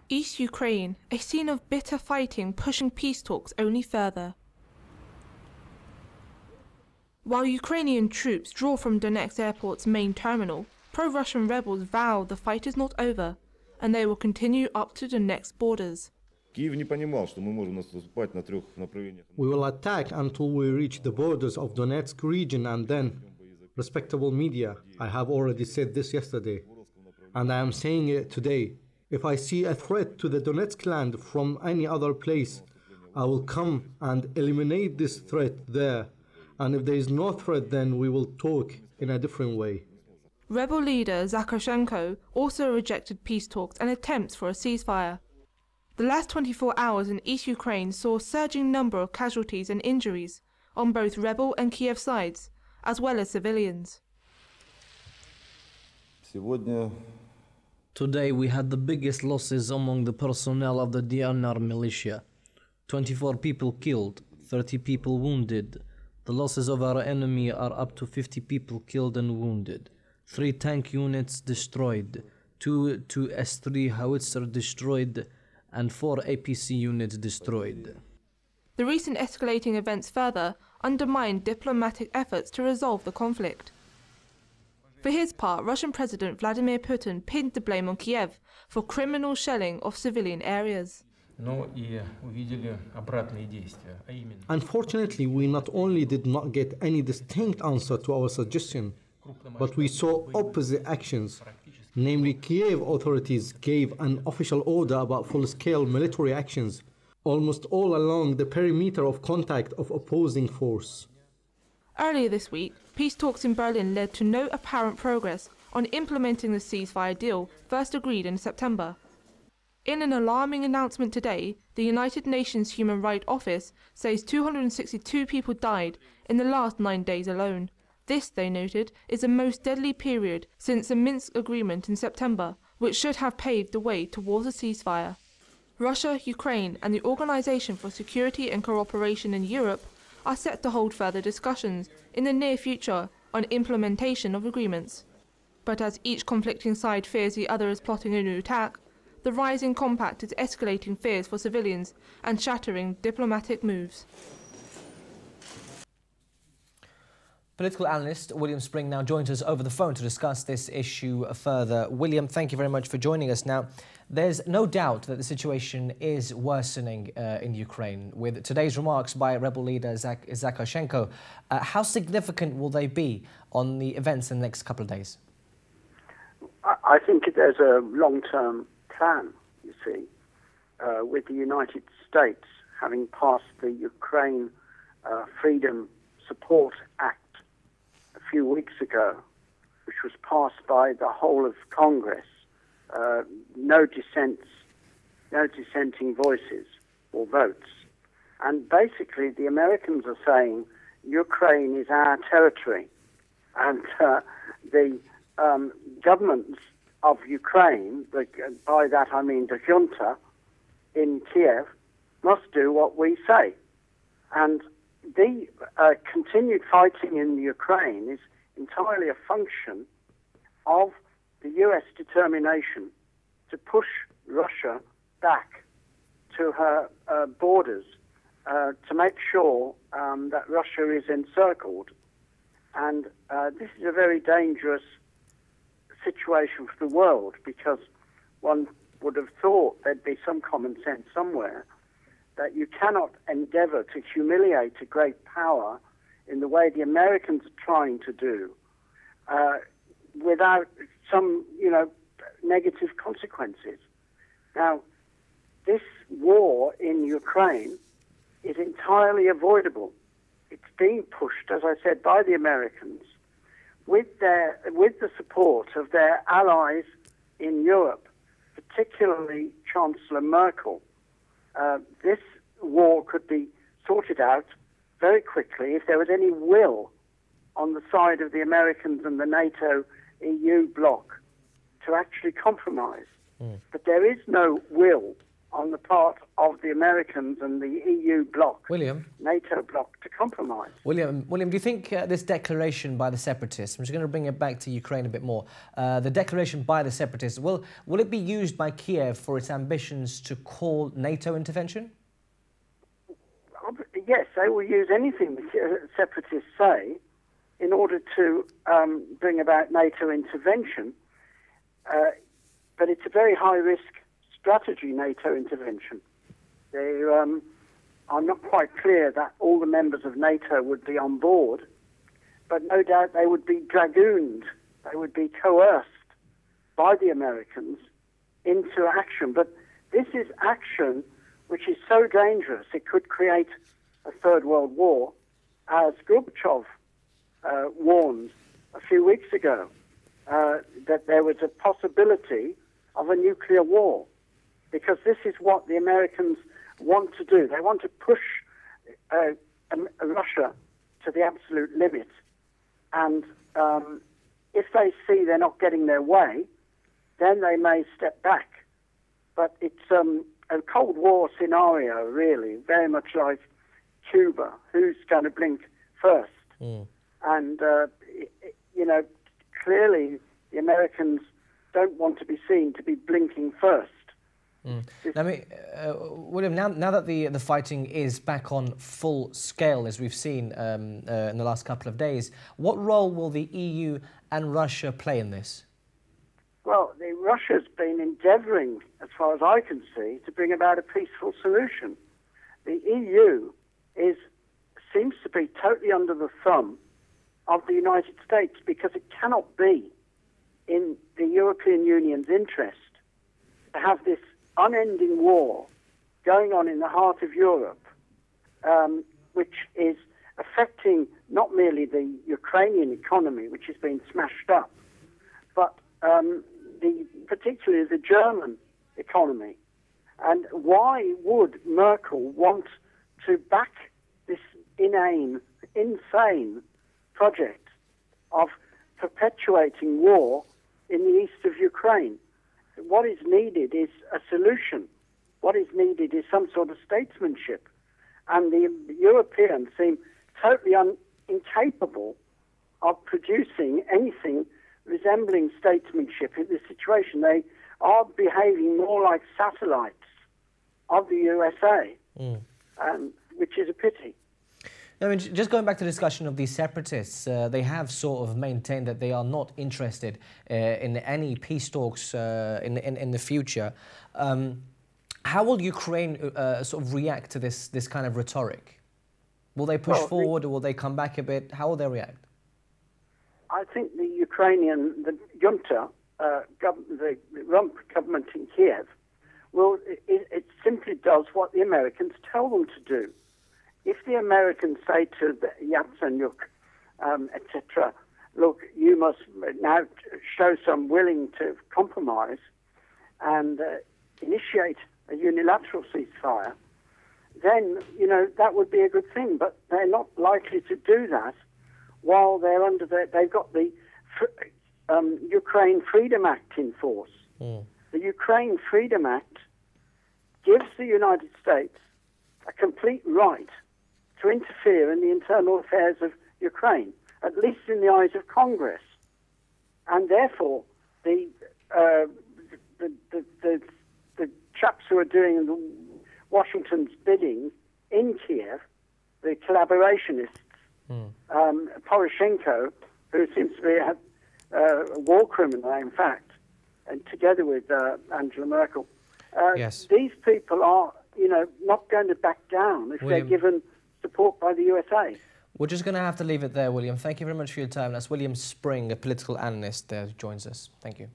East Ukraine, a scene of bitter fighting pushing peace talks only further. While Ukrainian troops draw from Donetsk airport's main terminal, pro-Russian rebels vow the fight is not over, and they will continue up to Donetsk borders. We will attack until we reach the borders of Donetsk region, and then, respectable media, I have already said this yesterday, and I am saying it today, if I see a threat to the Donetsk land from any other place, I will come and eliminate this threat there. And if there is no threat, then we will talk in a different way. Rebel leader Zakashenko also rejected peace talks and attempts for a ceasefire. The last 24 hours in East Ukraine saw a surging number of casualties and injuries on both rebel and Kiev sides, as well as civilians. Today we had the biggest losses among the personnel of the DNR militia. 24 people killed, 30 people wounded. The losses of our enemy are up to 50 people killed and wounded. 3 tank units destroyed, 2 S-3 howitzer destroyed, and 4 APC units destroyed. The recent escalating events further undermined diplomatic efforts to resolve the conflict. For his part, Russian President Vladimir Putin pinned the blame on Kiev for criminal shelling of civilian areas. Unfortunately, we not only did not get any distinct answer to our suggestion, but we saw opposite actions. Namely, Kiev authorities gave an official order about full-scale military actions, almost all along the perimeter of contact of opposing force. Earlier this week, peace talks in Berlin led to no apparent progress on implementing the ceasefire deal first agreed in September. In an alarming announcement today, the United Nations Human Rights Office says 262 people died in the last 9 days alone. This, they noted, is the most deadly period since the Minsk agreement in September, which should have paved the way towards a ceasefire. Russia, Ukraine, and the Organization for Security and Cooperation in Europe are set to hold further discussions in the near future on implementation of agreements. But as each conflicting side fears the other is plotting a new attack, the rising compact is escalating fears for civilians and shattering diplomatic moves. Political analyst William Spring now joins us over the phone to discuss this issue further. William, thank you very much for joining us. Now, there's no doubt that the situation is worsening in Ukraine. With today's remarks by rebel leader Zakashenko, how significant will they be on the events in the next couple of days? I think there's a long-term plan, you see, with the United States having passed the Ukraine Freedom Support Act a few weeks ago, which was passed by the whole of Congress, no dissenting voices or votes. And basically the Americans are saying Ukraine is our territory, and the governments of Ukraine, by that I mean the junta in Kiev, must do what we say. And the continued fighting in Ukraine is entirely a function of the US determination to push Russia back to her borders, to make sure that Russia is encircled. And this is a very dangerous situation for the world, because one would have thought there'd be some common sense somewhere that you cannot endeavor to humiliate a great power in the way the Americans are trying to do without some, negative consequences. Now, this war in Ukraine is entirely avoidable. It's being pushed, as I said, by the Americans with the support of their allies in Europe, particularly Chancellor Merkel. This war could be sorted out very quickly if there was any will on the side of the Americans and the NATO EU bloc to actually compromise. But there is no will on the part of the Americans and the EU bloc, William? NATO bloc, to compromise. William, do you think this declaration by the separatists, I'm just going to bring it back to Ukraine a bit more, the declaration by the separatists, will it be used by Kiev for its ambitions to call NATO intervention? Yes, they will use anything the separatists say in order to bring about NATO intervention, but it's a very high-risk strategy, NATO intervention. I'm not quite clear that all the members of NATO would be on board, but no doubt they would be dragooned, they would be coerced by the Americans into action. But this is action which is so dangerous it could create a third world war, as Gorbachev warned a few weeks ago, that there was a possibility of a nuclear war, because this is what the Americans want to do. They want to push Russia to the absolute limit, and if they see they're not getting their way, then they may step back. But it's a Cold War scenario, really, very much like Cuba. Who's going to blink first? And, clearly the Americans don't want to be seen to be blinking first. William, now that the fighting is back on full scale, as we've seen in the last couple of days, what role will the EU and Russia play in this? Well, Russia's been endeavouring, as far as I can see, to bring about a peaceful solution. The EU seems to be totally under the thumb of the United States, because it cannot be in the European Union's interest to have this unending war going on in the heart of Europe, which is affecting not merely the Ukrainian economy, which has been smashed up, but particularly the German economy. And why would Merkel want to back this insane project of perpetuating war in the east of Ukraine? What is needed is a solution. What is needed is some sort of statesmanship. And the Europeans seem totally incapable of producing anything resembling statesmanship in this situation. They are behaving more like satellites of the USA, which is a pity. I mean, just going back to the discussion of these separatists, they have sort of maintained that they are not interested in any peace talks in the future. How will Ukraine sort of react to this kind of rhetoric? Will they push forward, or will they come back a bit? How will they react? I think the junta, the rump government in Kiev, it simply does what the Americans tell them to do. If the Americans say to Yatsenyuk, etc., look, you must now show some willing to compromise and initiate a unilateral ceasefire, then, that would be a good thing. But they're not likely to do that while they're they've got the Ukraine Freedom Act in force. The Ukraine Freedom Act gives the United States a complete right to interfere in the internal affairs of Ukraine, at least in the eyes of Congress. And therefore, the chaps who are doing Washington's bidding in Kiev, the collaborationists, Poroshenko, who seems to be a war criminal, in fact, and together with Angela Merkel, these people are, not going to back down if they're given support by the USA. We're just going to have to leave it there, William. Thank you very much for your time. That's William Spring, a political analyst, who joins us. Thank you.